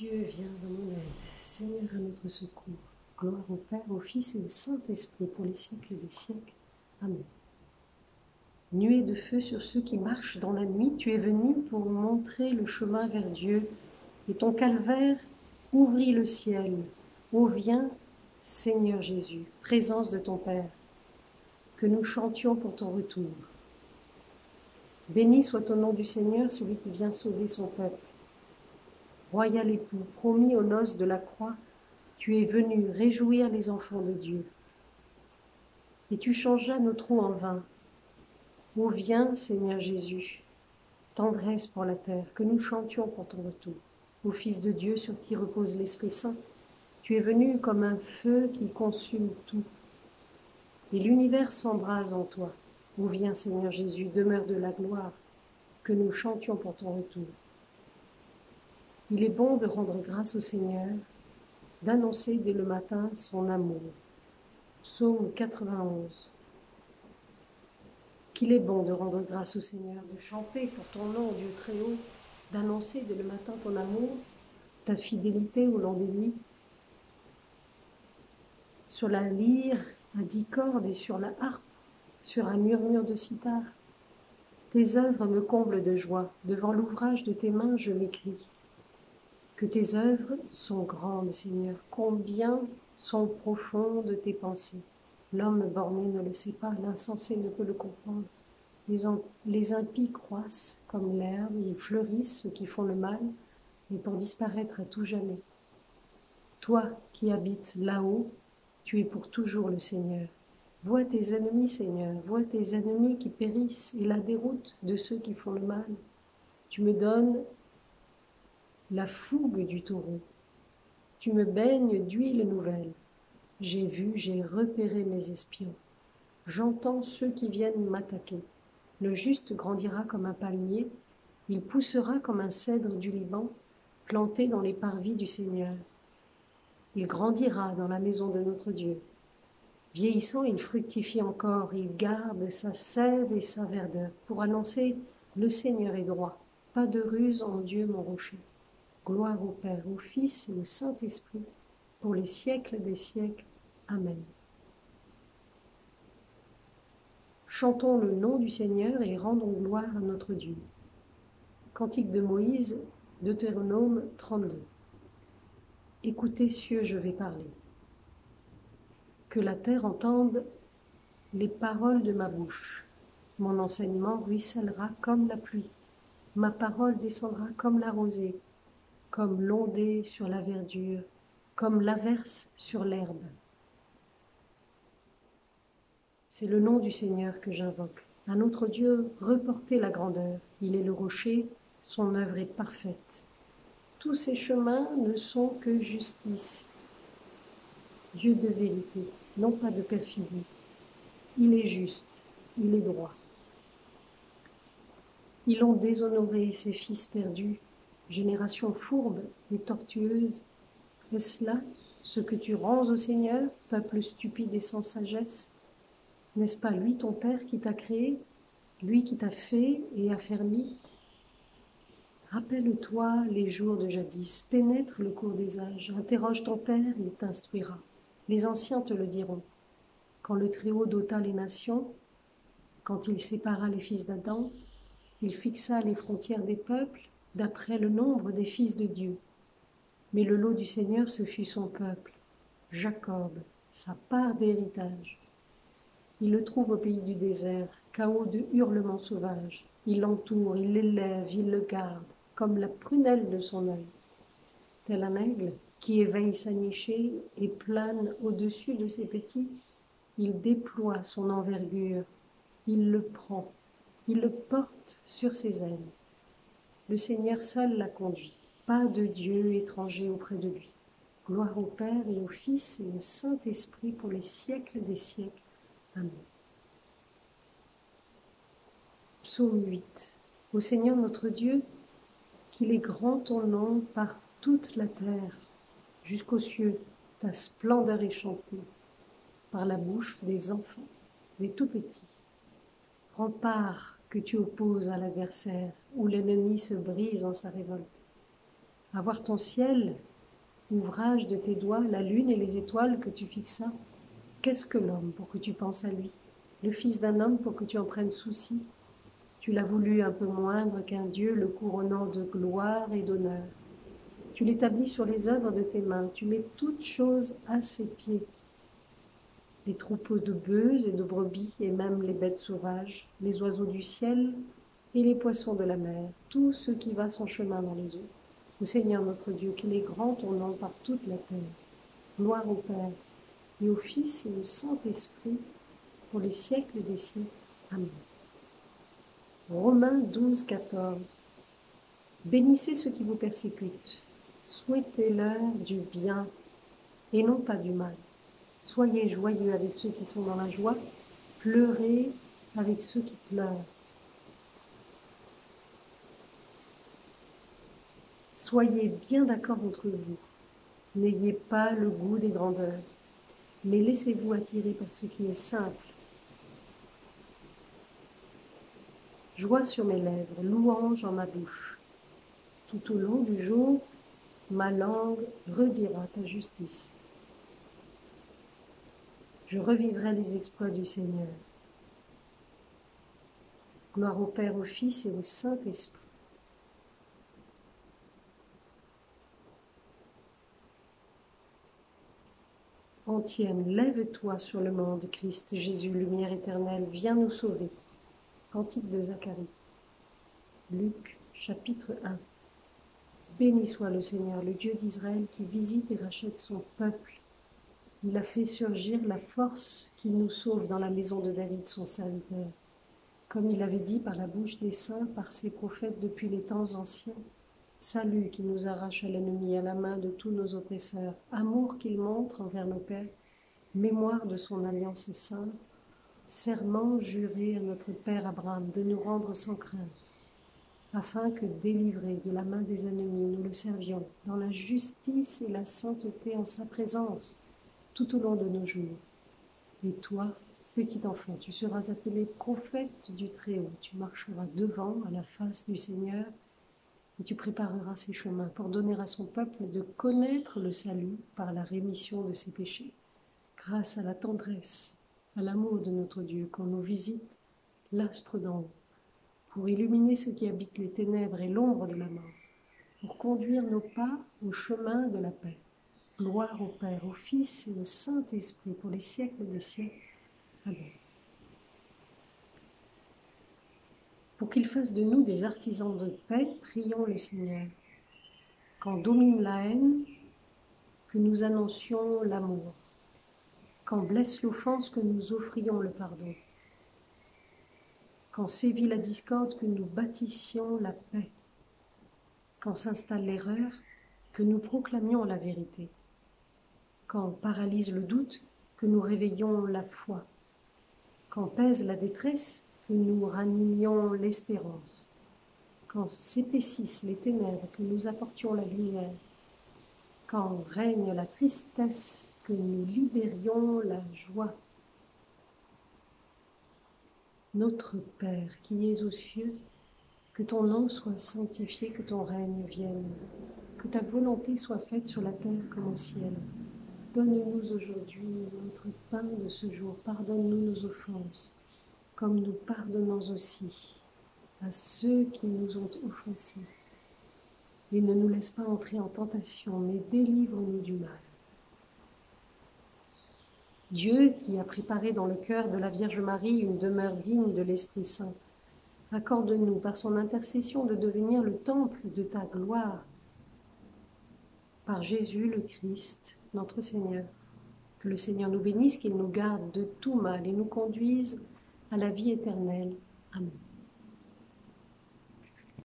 Dieu, viens en mon aide. Seigneur, à notre secours. Gloire au Père, au Fils et au Saint-Esprit, pour les siècles des siècles. Amen. Nuée de feu sur ceux qui marchent dans la nuit, tu es venu pour montrer le chemin vers Dieu, et ton calvaire ouvrit le ciel. Ô viens, Seigneur Jésus, présence de ton Père, que nous chantions pour ton retour. Béni soit au nom du Seigneur, celui qui vient sauver son peuple. Royal époux, promis aux noces de la croix, tu es venu réjouir les enfants de Dieu. Et tu changeas nos trous en vin. Ô viens, Seigneur Jésus, tendresse pour la terre, que nous chantions pour ton retour. Ô Fils de Dieu sur qui repose l'Esprit Saint, tu es venu comme un feu qui consume tout. Et l'univers s'embrase en toi. Ô viens, Seigneur Jésus, demeure de la gloire, que nous chantions pour ton retour. Il est bon de rendre grâce au Seigneur, d'annoncer dès le matin son amour. Psaume 91. Qu'il est bon de rendre grâce au Seigneur, de chanter pour ton nom, Dieu très haut, d'annoncer dès le matin ton amour, ta fidélité au long des nuits. Sur la lyre à 10 cordes et sur la harpe, sur un murmure de cithare. Tes œuvres me comblent de joie, devant l'ouvrage de tes mains je m'écrie. Que tes œuvres sont grandes, Seigneur, combien sont profondes tes pensées. L'homme borné ne le sait pas, l'insensé ne peut le comprendre. Les impies croissent comme l'herbe, ils fleurissent ceux qui font le mal, mais pour disparaître à tout jamais. Toi qui habites là-haut, tu es pour toujours le Seigneur. Vois tes ennemis, Seigneur, vois tes ennemis qui périssent et la déroute de ceux qui font le mal. Tu me donnes la fougue du taureau. Tu me baignes d'huile nouvelle. J'ai vu, j'ai repéré mes espions. J'entends ceux qui viennent m'attaquer. Le juste grandira comme un palmier, il poussera comme un cèdre du Liban, planté dans les parvis du Seigneur. Il grandira dans la maison de notre Dieu. Vieillissant, il fructifie encore, il garde sa sève et sa verdeur, pour annoncer « Le Seigneur est droit, pas de ruse en Dieu mon rocher ». Gloire au Père, au Fils et au Saint-Esprit, pour les siècles des siècles. Amen. Chantons le nom du Seigneur et rendons gloire à notre Dieu. Cantique de Moïse, Deutéronome 32. Écoutez, cieux, je vais parler. Que la terre entende les paroles de ma bouche. Mon enseignement ruissellera comme la pluie. Ma parole descendra comme la rosée, comme l'ondée sur la verdure, comme l'averse sur l'herbe. C'est le nom du Seigneur que j'invoque. À notre Dieu, reportez la grandeur. Il est le rocher, son œuvre est parfaite. Tous ses chemins ne sont que justice. Dieu de vérité, non pas de perfidie. Il est juste, il est droit. Ils ont déshonoré ses fils perdus, génération fourbe et tortueuse. Est-ce là ce que tu rends au Seigneur, peuple stupide et sans sagesse? N'est-ce pas lui ton Père qui t'a créé, lui qui t'a fait et affermi? Rappelle-toi les jours de jadis, pénètre le cours des âges, interroge ton Père, il t'instruira. Les anciens te le diront. Quand le Très-Haut dota les nations, quand il sépara les fils d'Adam, il fixa les frontières des peuples d'après le nombre des fils de Dieu. Mais le lot du Seigneur, ce fut son peuple, Jacob, sa part d'héritage. Il le trouve au pays du désert, chaos de hurlements sauvages. Il l'entoure, il l'élève, il le garde, comme la prunelle de son œil. Tel un aigle qui éveille sa nichée et plane au-dessus de ses petits, il déploie son envergure, il le prend, il le porte sur ses ailes. Le Seigneur seul l'a conduit, pas de Dieu étranger auprès de lui. Gloire au Père et au Fils et au Saint-Esprit pour les siècles des siècles. Amen. Psaume 8. Ô Seigneur notre Dieu, qu'il est grand ton nom par toute la terre, jusqu'aux cieux, ta splendeur est chantée, par la bouche des enfants, des tout-petits. Rempart que tu opposes à l'adversaire, où l'ennemi se brise en sa révolte. à voir ton ciel, ouvrage de tes doigts, la lune et les étoiles que tu fixas. Qu'est-ce que l'homme pour que tu penses à lui? Le fils d'un homme pour que tu en prennes souci? Tu l'as voulu un peu moindre qu'un Dieu, le couronnant de gloire et d'honneur. Tu l'établis sur les œuvres de tes mains, tu mets toutes choses à ses pieds. Les troupeaux de bœufs et de brebis, et même les bêtes sauvages, les oiseaux du ciel et les poissons de la mer, tout ce qui va son chemin dans les eaux. Au Seigneur notre Dieu, qu'il est grand ton nom par toute la terre. Gloire au Père, et au Fils et au Saint-Esprit, pour les siècles des siècles. Amen. Romains 12, 14. Bénissez ceux qui vous persécutent, souhaitez-leur du bien et non pas du mal. Soyez joyeux avec ceux qui sont dans la joie, pleurez avec ceux qui pleurent. Soyez bien d'accord entre vous, n'ayez pas le goût des grandeurs, mais laissez-vous attirer par ce qui est simple. Joie sur mes lèvres, louange en ma bouche. Tout au long du jour, ma langue redira ta justice. Je revivrai les exploits du Seigneur. Gloire au Père, au Fils et au Saint-Esprit. Antienne, lève-toi sur le monde, Christ Jésus, lumière éternelle, viens nous sauver. Cantique de Zacharie. Luc, chapitre 1. Béni soit le Seigneur, le Dieu d'Israël, qui visite et rachète son peuple. Il a fait surgir la force qui nous sauve dans la maison de David, son serviteur. Comme il avait dit par la bouche des saints, par ses prophètes depuis les temps anciens. Salut qui nous arrache à l'ennemi, à la main de tous nos oppresseurs. Amour qu'il montre envers nos pères, mémoire de son alliance sainte. Serment juré à notre père Abraham de nous rendre sans crainte, afin que, délivrés de la main des ennemis, nous le servions dans la justice et la sainteté en sa présence, tout au long de nos jours. Et toi, petit enfant, tu seras appelé prophète du Très-Haut. Tu marcheras devant à la face du Seigneur et tu prépareras ses chemins pour donner à son peuple de connaître le salut par la rémission de ses péchés, grâce à la tendresse, à l'amour de notre Dieu, qu'on nous visite, l'astre d'en haut, pour illuminer ceux qui habitent les ténèbres et l'ombre de la mort, pour conduire nos pas au chemin de la paix. Gloire au Père, au Fils et au Saint-Esprit, pour les siècles des siècles. Amen. Pour qu'il fasse de nous des artisans de paix, prions le Seigneur. Quand domine la haine, que nous annoncions l'amour. Quand blesse l'offense, que nous offrions le pardon. Quand sévit la discorde, que nous bâtissions la paix. Quand s'installe l'erreur, que nous proclamions la vérité. Quand paralyse le doute, que nous réveillions la foi. Quand pèse la détresse, que nous ranimions l'espérance. Quand s'épaississent les ténèbres, que nous apportions la lumière. Quand règne la tristesse, que nous libérions la joie. Notre Père qui es aux cieux, que ton nom soit sanctifié, que ton règne vienne, que ta volonté soit faite sur la terre comme au ciel. Donne-nous aujourd'hui notre pain de ce jour, pardonne-nous nos offenses, comme nous pardonnons aussi à ceux qui nous ont offensés. Et ne nous laisse pas entrer en tentation, mais délivre-nous du mal. Dieu, qui a préparé dans le cœur de la Vierge Marie une demeure digne de l'Esprit Saint, accorde-nous par son intercession de devenir le temple de ta gloire. Par Jésus le Christ, notre Seigneur. Que le Seigneur nous bénisse, qu'il nous garde de tout mal et nous conduise à la vie éternelle. Amen.